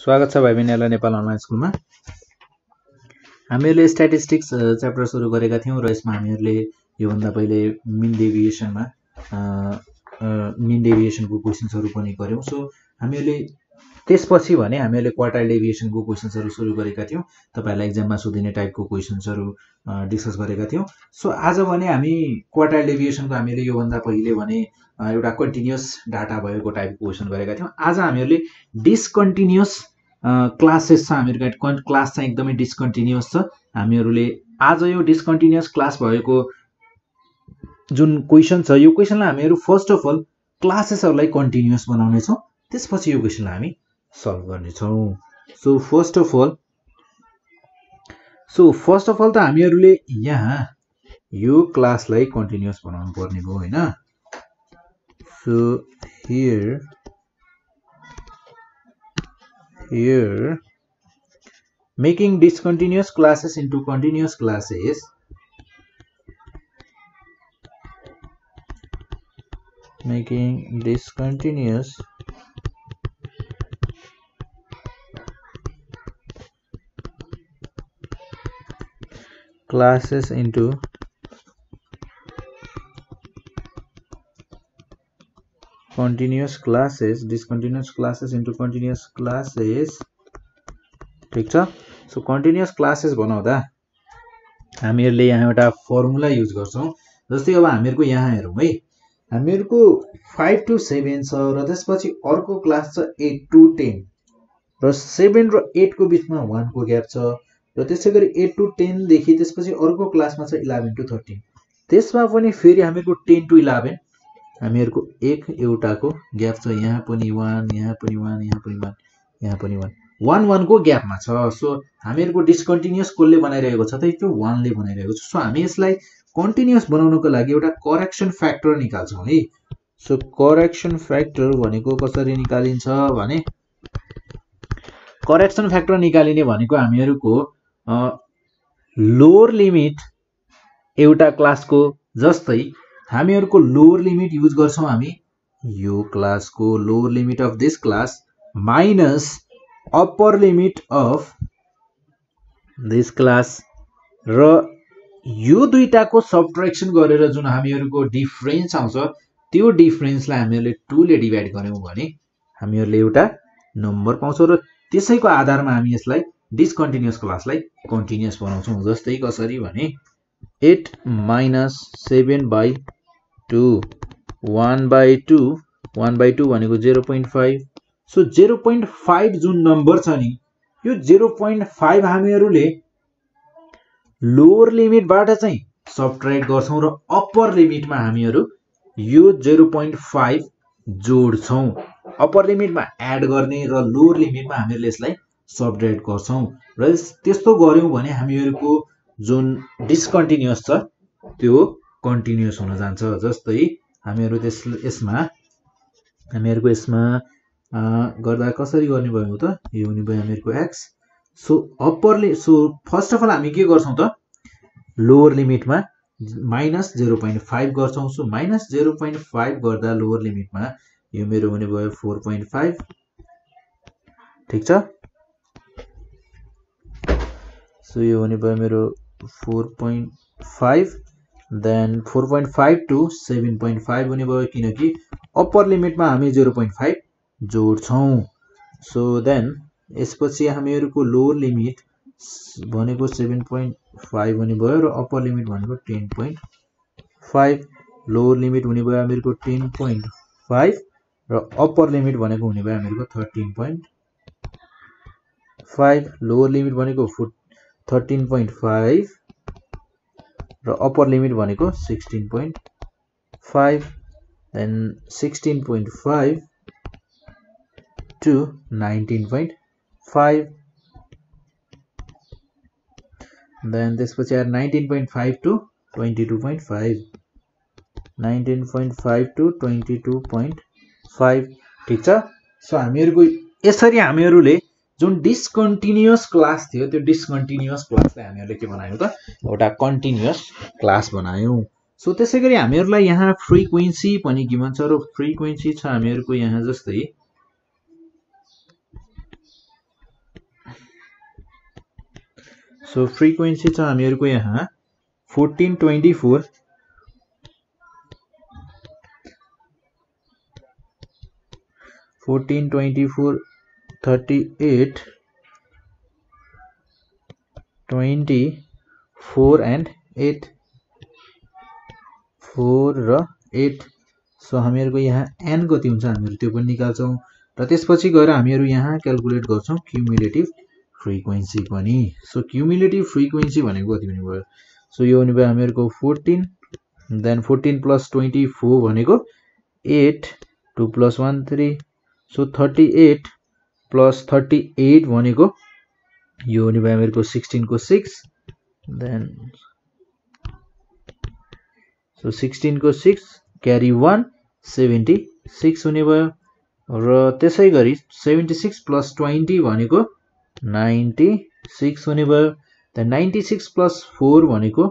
स्वागत छ भाइ बहिनीहरुलाई नेपाल अनलाइन स्कुलमा। हामीहरूले स्ट्याटिस्टिक्स च्याप्टर सुरु गरेका थियौं र यसमा हामीहरूले योभन्दा पहिले मिन डेभिएसनको क्वेशन्सहरु पनि गर्यौं। सो हामीहरूले त्यसपछि भने हामीहरूले क्वार्टाइल डेभिएसनको क्वेशन्सहरु सुरु गरेका थियौं। तपाईहरुलाई एक्जाममा सोधिने टाइपको क्वेशन्सहरु डिस्कस गरेका थियौं। सो आज भने हामी क्वार्टाइल डेभिएसनको हामीले योभन्दा पहिले भने एउटा कन्टिन्युअस डाटा भएको टाइपको क्वेशन गरेका थियौं। आज हामीहरूले डिसकन्टिन्युअस क्लासेस छ। हामीहरुको क्लास चाहिँ एकदमै डिसकन्टिन्युअस छ। हामीहरुले आज यो डिसकन्टिन्युअस क्लास भएको जुन क्वेशन छ यो क्वेशनलाई हामीहरु फर्स्ट अफ अल क्लासेसहरुलाई कन्टिन्युअस बनाउने छौं, त्यसपछि यो क्वेशनलाई हामी सल्भ गर्ने छौं। सो फर्स्ट अफ अल त हामीहरुले यहाँ यो क्लासलाई कन्टिन्युअस बनाउनु पर्ने भयो हैन। So here making discontinuous classes into continuous classes into discontinuous classes into continuous classes। ठीक छ। सो कन्टिन्युअस क्लासेस बनाउँदा हामीहरुले यहाँ एउटा फर्मुला युज गर्छौं। जस्तै अब हामीहरुको यहाँ हेरौं है, हामीहरुको 5 to 7 छ र त्यसपछि अर्को क्लास छ 8 to 10 र 7 र 8 को बीचमा 1 को ग्याप छ र त्यसैगरी 8 to 10 देखि त्यसपछि अर्को क्लासमा छ 11 to 13। त्यसमा पनि फेरि हामीहरुको 10 to 11 हामीहरुको एक एउटाको ग्याप छ, यहाँ पनि 1 यहाँ पनि 1 यहाँ पनि 1 यहाँ पनि 1 1 1 को ग्यापमा छ। सो हामीहरुको डिसकन्टिन्युअस कसले बनाइरहेको छ त त्यो 1 ले बनाइरहेको छ। सो हामी यसलाई कन्टिन्युअस बनाउनको लागि एउटा करेक्सन फ्याक्टर निकाल्छौं है। सो करेक्सन फ्याक्टर भनेको कसरी निकालिन्छ भने करेक्सन फ्याक्टर निकालिने भनेको हामीहरुको लोअर लिमिट एउटा क्लासको, जस्तै हामीहरुको लोअर लिमिट युज गर्छौं हामी यो क्लासको lower limit of this class minus upper limit of this class र यो दुईटाको सबट्र्याक्सन गरेर जुन हामीहरुको डिफरेन्स आउँछ त्यो डिफरेन्सलाई हामीहरुले 2 ले डिभाइड गर्यौं भने हामीहरुले एउटा नम्बर पाउँछौं र त्यसैको आधारमा हामी यसलाई डिसकन्टिन्युअस क्लासलाई कन्टिन्युअस बनाउँछौं। जस्तै कसरी भने 8 minus 7/2 1/2 1/2 भनेको 0.5। सो 0.5 जुन नम्बर छ नि यो 0.5 हामीहरुले लोअर लिमिटबाट चाहिँ सबट्र्याक्ट गर्छौं र अप्पर लिमिटमा हामीहरु यो 0.5 जोड्छौं। अप्पर लिमिटमा एड गर्ने र लोअर लिमिटमा हामीहरुले यसलाई सबट्र्याक्ट गर्छौं र त्यस्तो गर्यौं भने हामीहरुको जुन डिसकन्टिन्युअस छ त्यो कन्टिन्युअस हुन जान्छ। जस्तै हामीहरुको यसमा गर्दा कसरी गर्ने भयो त यो हुने भयो हामीहरुको x। So first of all हामी के गर्छौं त लोअर लिमिटमा माइनस 0.5 गर्छौं। सो माइनस 0.5 गर्दा लोअर लिमिटमा यो मेरो हुने भयो 4.5। ठीक छ। सो यो हुने भयो मेरो 4.5 देन 4.5 to 7.5 हुने भयो किनकि अप्पर लिमिटमा हामी 0.5 जोड्छौं। सो देन यसपछि हामीहरुको लोअर लिमिट भनेको 7.5 हुने भयो र अप्पर लिमिट भनेको 10.5। लोअर लिमिट हुने भयो हामीहरुको 10.5 र अप्पर लिमिट भनेको हुने भयो हामीहरुको 13.5। लोअर लिमिट भनेको 13.5 र अप्पर लिमिट भनेको 16.5 देन 16.5 to 19.5 देन त्यसपछि 19.5 to 22.5 19.5 to 22.5। ठीक छ। सो हामीहरुको यसरी हामीहरुले जुन डिसकन्टिन्युअस क्लास थियो त्यो डिसकन्टिन्युअस क्लासलाई हामीहरुले के बनायौं त एउटा कन्टिन्युअस क्लास बनायौं। सो त्यसैगरी हामीहरुलाई यहाँ फ्रिक्वेन्सी पनि गिभन छ र फ्रिक्वेन्सी छ हामीहरुको यहाँ जस्तै सो फ्रिक्वेन्सी छ हामीहरुको यहाँ 1424 38 24 and 8 4 र 8 सो हामीहरुको यहाँ n कति हुन्छ हामीहरु त्यो पनि निकाल्छौं र त्यसपछि गएर हामीहरु यहाँ क्याल्कुलेट गर्छौं क्युमुलेटिभ फ्रिक्वेन्सी पनि सो क्युमुलेटिभ फ्रिक्वेन्सी भनेको कति हुने भयो सो यो हुने भयो हामीहरुको 14 देन 14 प्लस 24 भनेको 8 2 प्लस 1 3 सो 38 प्लस 38 भनेको यो हुने भयो हामीहरुको 16 को 6 देन सो 16 को 6 क्यारी 1 76 हुने भयो र त्यसैगरी 76 प्लस 20 भनेको 96 हुने भयो देन 96 प्लस 4 भनेको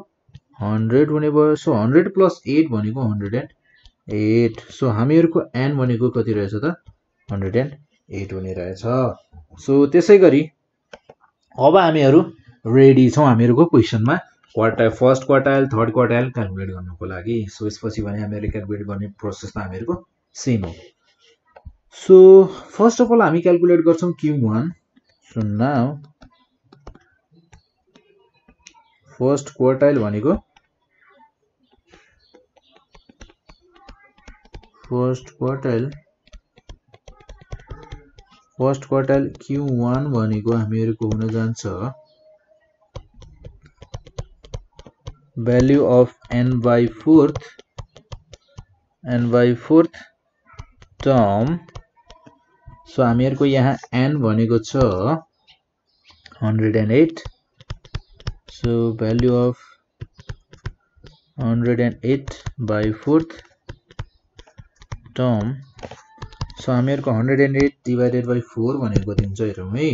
100 हुने भयो सो 100 प्लस 8 भनेको 108 सो हामीहरुको n भनेको कति रहेछ त 108 हुने रहेछ सो त्यसैगरी अब हामीहरु रेडी छौं हामीहरुको क्वेशनमा quartile first quartile third quartile calculate गर्नको लागि सो यसपछि भने हामीहरुले क्याल्कुलेट गर्ने प्रोसेस त हामीहरुको सेम हो सो फर्स्ट अफ अल हामी क्याल्कुलेट गर्छौं Q1 so now first quartile भनेको फर्स्ट क्वार्टाइल Q1 भनेको हामीहरुको हुन जान्छ value of n by fourth term so हामीहरुको यहाँ n भनेको छ 108 so value of 108 by fourth term so हामीहरुको 108 divided by 4 भनेको कति हुन्छ हेरौं है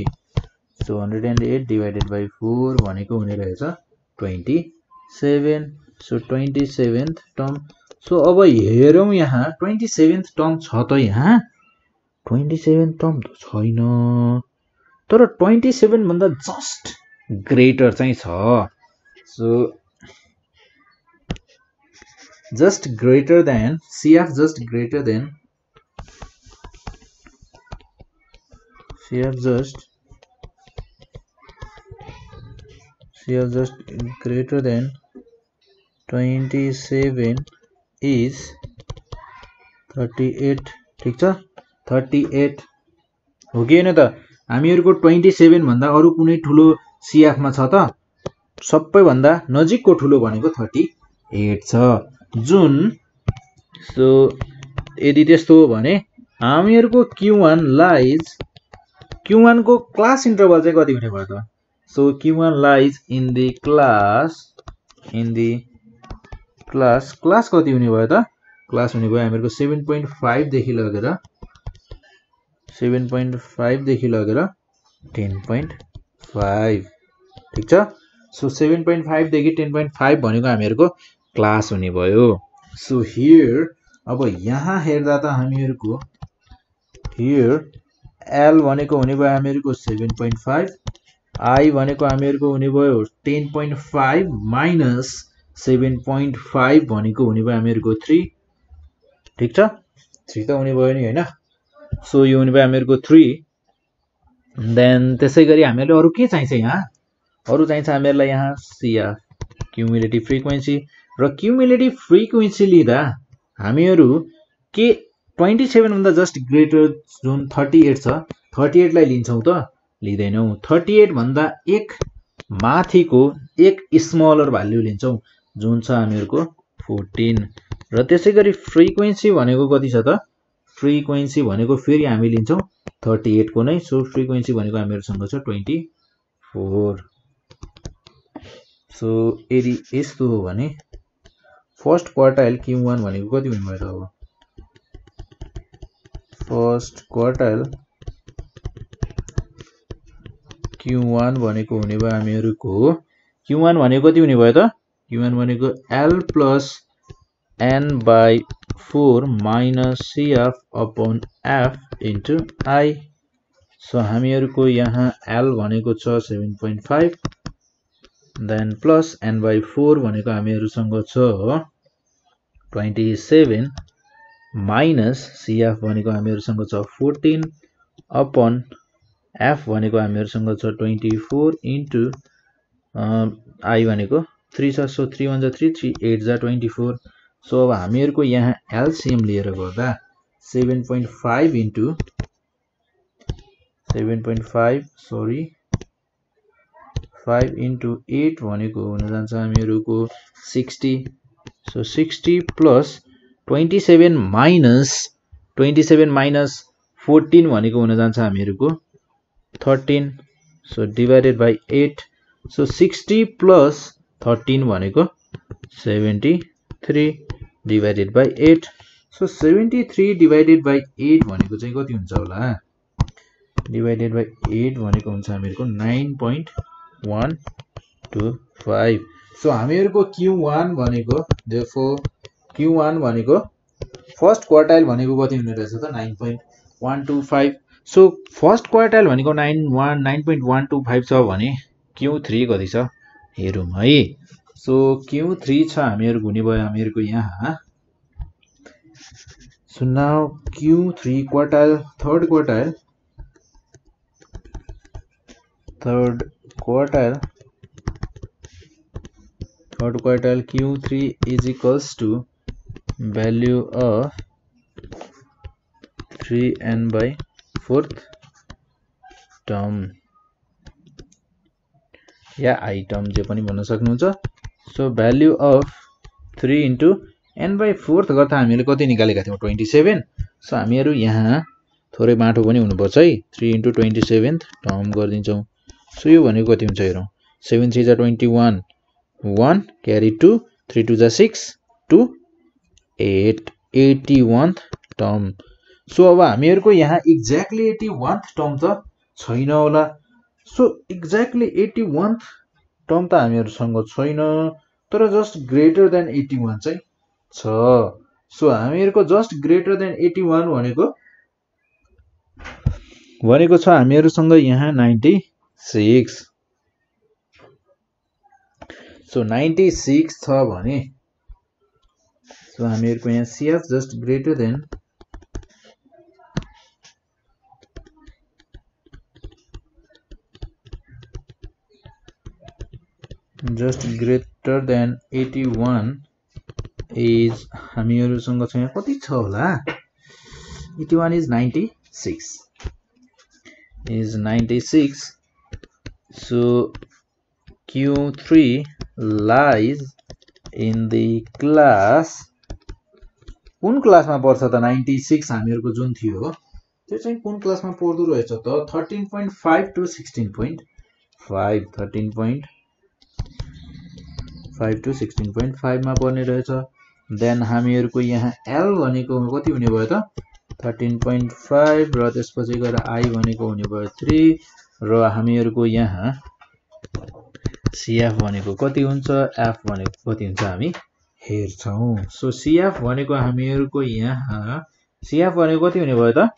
so 108 divided by 4 भनेको हुने रहेछ 27 so 27th term so अब हेरौं यहाँ 27th term छ त यहाँ 27th term त छैन तर 27 भन्दा जस्ट ग्रेटर चाहिँ छ so just greater than CF just greater than CF just greater than 27 is 38 ठीक छ 38 हो कि हैन त हामीहरुको 27 भन्दा अरु कुनै ठुलो CF मा छ त सबै भन्दा नजिकको ठुलो भनेको 38 छ जुन सो यदि त्यस्तो हो भने हामीहरुको Q1 lies Q1 को क्लास इन्टरभल चाहिँ कति हुने भयो त so Q1 lies in the class class कति हुने भयो त क्लास हुने भयो हामीहरुको 7.5 देखि लगेर 7.5 देखि लगेर 10.5 ठीक छ सो 7.5 देखि 10.5 भनेको हामीहरुको क्लास हुने भयो सो हियर अब यहाँ हेर्दा त हामीहरुको हियर L भनेको हुने भयो हामीहरुको 7.5 I भनेको हामीहरुको हुने भयो 10.5 minus 7.5 भनेको हुने भयो हामीहरुको 3 ठीक छ 3 त हुने भयो नि हैन सो यो हुने भयो हामीहरुको 3 देन त्यसैगरी हामीहरुले अरु के चाहिन्छ यहाँ अरु चाहिन्छ हामीहरुलाई यहाँ CF क्युमुलेटिभ फ्रिक्वेन्सी र क्युमुलेटिभ फ्रिक्वेन्सी लिदा हामीहरु के 27 भन्दा जस्ट ग्रेटर जुन 38 छ 38 लाई लिन्छौं त लिदैनौ 38 भन्दा एक माथिको एक स्मलर भ्यालु लिन्छौं जुन छ हामीहरुको 14 र त्यसैगरी फ्रिक्वेन्सी भनेको कति छ त फ्रिक्वेन्सी भनेको फेरि हामी लिन्छौं 38 को नै सो फ्रिक्वेन्सी भनेको हामीहरुसँग छ 24 सो यदि यस्तो हो भने फर्स्ट क्वार्टाइल Q1 भनेको कति हुने भयो त अब फर्स्ट क्वार्टाइल Q1 भनेको हुने भयो हामीहरुको Q1 भनेको कति हुने भयो त Q1 भनेको L plus n by 4 minus CF upon F into I so हामीहरुको यहाँ L भनेको छ 7.5 देन प्लस n/4 भनेको हामीहरुसँग छ 27 माइनस CF भनेको हामीहरुसँग छ 14 अपन F भनेको हामीहरुसँग छ 24 इन्टु I भनेको 3 छ सो 3 1 जा 3 3 8 जा 24 सो अब हामीहरुको यहाँ एलसीएम लिएर गर्दा 7.5 इन्टु 7.5 सरी 5 इन्टु 8 भनेको हुन जान्छ हामीहरुको 60 सो 60 प्लस 27 माइनस 14 भनेको हुन जान्छ हामीहरुको 13 so divided by 8 so 60 plus 13 भनेको 73 divided by 8 so 73 divided by 8 भनेको चाहिँ कति हुन्छ होला डिवाइडेड बाइ 8 भनेको हुन्छ हामीहरुको 9.125 सो हामीहरुको Q1 भनेको therefore Q1 भनेको फर्स्ट क्वार्टाइल भनेको कति हुने रहेछ त 9.125 सो फर्स्ट क्वार्टाइल भनेको 9.125 छ भने Q3 कति छ हेरौं है सो Q3 छ हामीहरुको हुने भयो हामीहरुको यहाँ so now Q3 quartile third quartile Q3 is equals to value of 3n/4 term yeah I term जे पनि भन्न सक्नुहुन्छ so value of 3 into n/4 गर्दा हामीले कति निकालेका थियौ 27 सो हामीहरु यहाँ थोरै बाटो पनि हुनुपर्छ है 3 into 27th टर्म गर्दिन्छौं सो यो भनेको कति हुन्छ हेरौं 7 3 जा 21 1 carry 2 3 2 जा 6 2 8 81th टर्म सो अब हामीहरुको यहाँ एक्ज्याक्टली 81th टर्म त छैन होला सो एक्ज्याक्टली 81th टर्म त हामीहरुसँग छैन तर जस्ट ग्रेटर देन 81 चाहिँ छ सो हामीहरुको जस्ट ग्रेटर देन 81 भनेको छ हामीहरुसँग यहाँ 96 सो 96 छ भने सो हामीहरुको यहाँ CF just greater than just greater than 81 is हामीहरुसँग छ यहाँ कति छ होला 81 is 96 so Q3 lies in the class कुन क्लासमा पर्छ त 96 हामीहरुको जुन थियो त्यो चाहिँ कुन क्लासमा पर्दो रहेछ त 13.5 to 16.5 13.5 to 16.5 मा पर्ने रहेछ देन हामीहरुको यहाँ L भनेको कति हुने भयो त 13.5 र त्यसपछि गएर I भनेको हुने भयो 3 र हामीहरुको यहाँ CF भनेको कति हुन्छ F भनेको कति हुन्छ हामी हेर्छौं सो CF भनेको हामीहरुको यहाँ CF भनेको कति हुने भयो त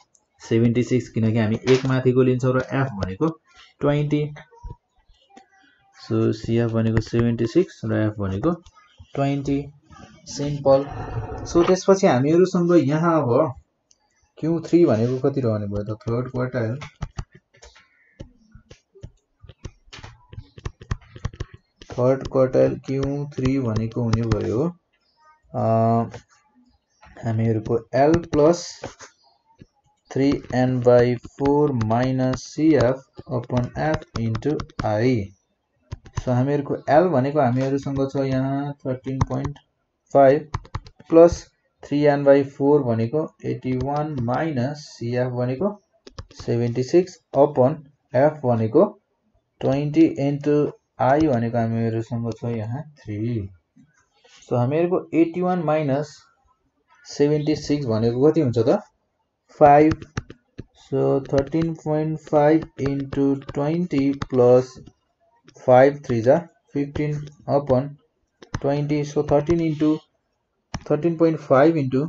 76 किनकि हामी एक माथिको लिन्छौं र F भनेको 20 सो CF भनेको 76 र F भनेको 20 सिम्पल सो त्यसपछि हामीहरुसँग यहाँ अब Q3 भनेको कति रहने भयो त थर्ड क्वार्टाइल Q3 भनेको हुने भयो हामीहरुको L plus 3n/4 minus CF upon F into I so हामीहरुको L भनेको हामीहरुसँग छ यहाँ 13.5 plus 3n/4 भनेको 81 minus CF भनेको 76 upon F भनेको 20 into I भनेको हामीहरुसँग छ यहाँ 3 सो हामीहरुको 81 minus 76 भनेको कति हुन्छ त 5 सो 13.5 into 20 plus 5 3 जा 15 upon 20 so 13 into 13.5 into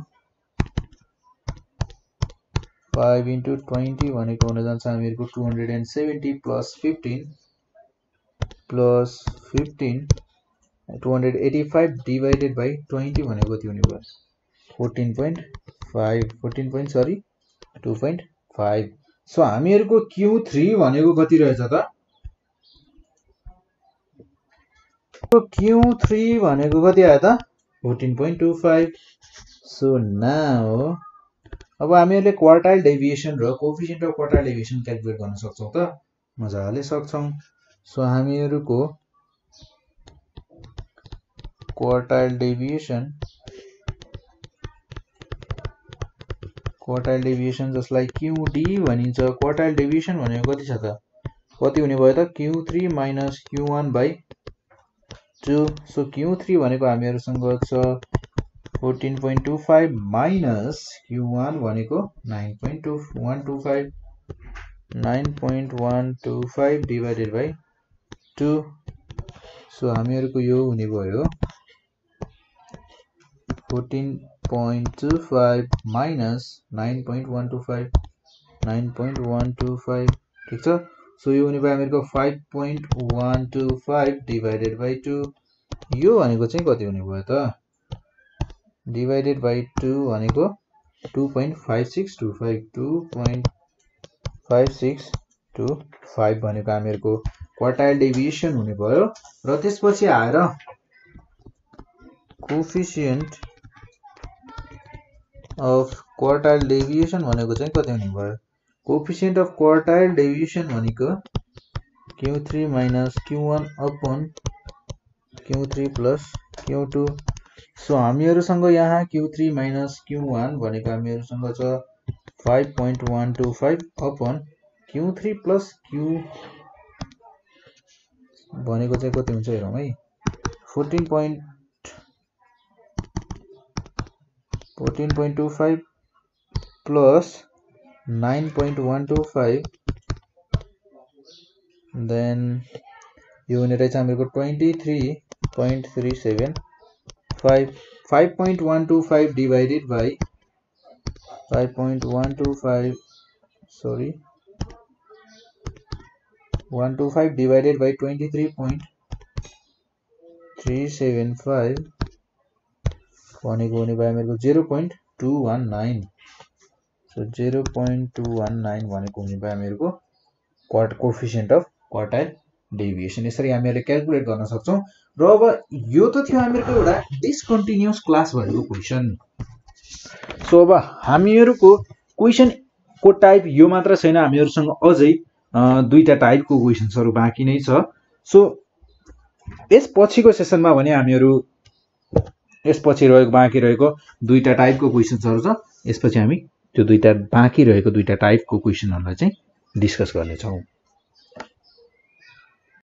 5 into 20 भनेको हुन जान्छ हामीहरुको 270 plus 15 प्लस 15 285 डिवाइडेड बाई 20 भनेको कति हुने भयो 2.5 सो हामीहरुको Q3 भनेको कति रहेछ त Q3 भनेको कति आयो त 14.25 सो नाउ अब हामीहरुले क्वार्टाइल डेभिएसन र coefficient of quartile deviation calculate गर्न सक्छौं त मजाले सक्छौं सो हामीहरुको क्वार्टाइल डेभिएसन जसलाई QD भनिन्छ क्वार्टाइल डेभिएसन भनेको कति छ त कति हुने भयो त Q3 minus Q1 by 2 so Q3 भनेको हामीहरुसँग छ 14.25 minus Q1 भनेको 9.125 divided by 2 सो हामीहरुको यो हुने भयो 14.25 minus 9.125 ठीक छ सो यो हुने भयो हामीहरुको 5.125 divided by 2 यो भनेको चाहिँ कति हुने भयो त divided by 2 भनेको 2.5625 भनेको हामीहरुको क्वार्टाइल डेभिएसन हुने भयो र त्यसपछि आएर कोएफिसिएन्ट अफ क्वार्टाइल डेभिएसन भनेको चाहिँ कति हुने भयो कोएफिसिएन्ट अफ क्वार्टाइल डेभिएसन भनेको Q3 minus Q1 upon Q3 plus Q2 so हामीहरुसँग यहाँ Q3 minus Q1 भनेको हामीहरुसँग छ 5.125 upon Q3 plus Q भनेको चाहिँ कति हुन्छ हेरौं है 14.25 plus 9.125 then यो हुने रहेछ हामीहरुको 23.37 5.125 divided by 125 divided by 23.375 भनेको हुने भयो हामीहरुको 0.219 सो 0.219 भनेको हुने भयो हामीहरुको कोएफिसिएन्ट अफ क्वार्टाइल डेभिएसन यसरी हामीहरुले क्याल्कुलेट गर्न सक्छौं र अब यो त थियो हामीहरुको एउटा डिस्कन्टिन्युअस क्लास भएको क्वेशन सो अब हामीहरुको क्वेशन को टाइप यो मात्र छैन हामीहरुसँग अझै दुईटा टाइपको क्वेशन्सहरु बाँकी नै छ सो यसपछिको सेसनमा भने हामीहरु यसपछि बाँकी रहेको दुईटा टाइपको क्वेशन्सहरु छ यसपछि हामी त्यो बाँकी रहेको दुईटा टाइपको क्वेशनहरुलाई चाहिँ डिस्कस गर्ने छौं